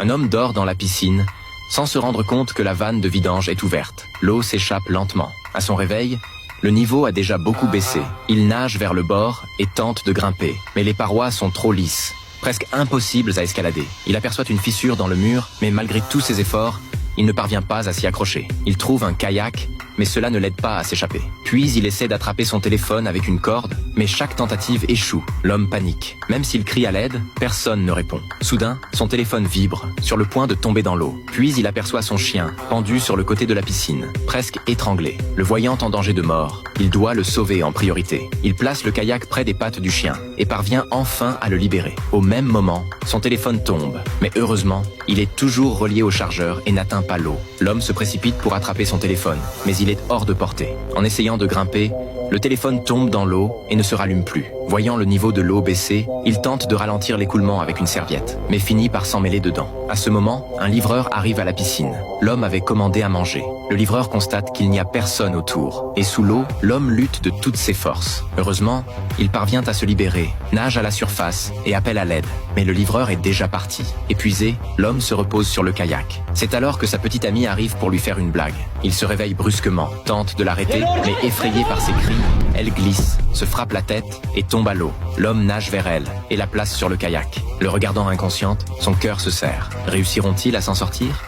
Un homme dort dans la piscine, sans se rendre compte que la vanne de vidange est ouverte. L'eau s'échappe lentement. À son réveil, le niveau a déjà beaucoup baissé. Il nage vers le bord et tente de grimper. Mais les parois sont trop lisses, presque impossibles à escalader. Il aperçoit une fissure dans le mur, mais malgré tous ses efforts, il ne parvient pas à s'y accrocher. Il trouve un kayak, mais cela ne l'aide pas à s'échapper. Puis il essaie d'attraper son téléphone avec une corde, mais chaque tentative échoue. L'homme panique. Même s'il crie à l'aide, personne ne répond. Soudain, son téléphone vibre, sur le point de tomber dans l'eau. Puis il aperçoit son chien, pendu sur le côté de la piscine, presque étranglé. Le voyant en danger de mort, il doit le sauver en priorité. Il place le kayak près des pattes du chien et parvient enfin à le libérer. Au même moment, son téléphone tombe, mais heureusement, il est toujours relié au chargeur et n'atteint pas l'eau. L'homme se précipite pour attraper son téléphone, mais il est hors de portée. En essayant de grimper, le téléphone tombe dans l'eau et ne se rallume plus. Voyant le niveau de l'eau baisser, il tente de ralentir l'écoulement avec une serviette, mais finit par s'emmêler dedans. À ce moment, un livreur arrive à la piscine. L'homme avait commandé à manger. Le livreur constate qu'il n'y a personne autour. Et sous l'eau, l'homme lutte de toutes ses forces. Heureusement, il parvient à se libérer, nage à la surface et appelle à l'aide. Mais le livreur est déjà parti. Épuisé, l'homme se repose sur le kayak. C'est alors que sa petite amie arrive pour lui faire une blague. Il se réveille brusquement, tente de l'arrêter, mais effrayée par ses cris, elle glisse, se frappe la tête et tombe à l'eau. L'homme nage vers elle et la place sur le kayak. Le regardant inconsciente, son cœur se serre. Réussiront-ils à s'en sortir ?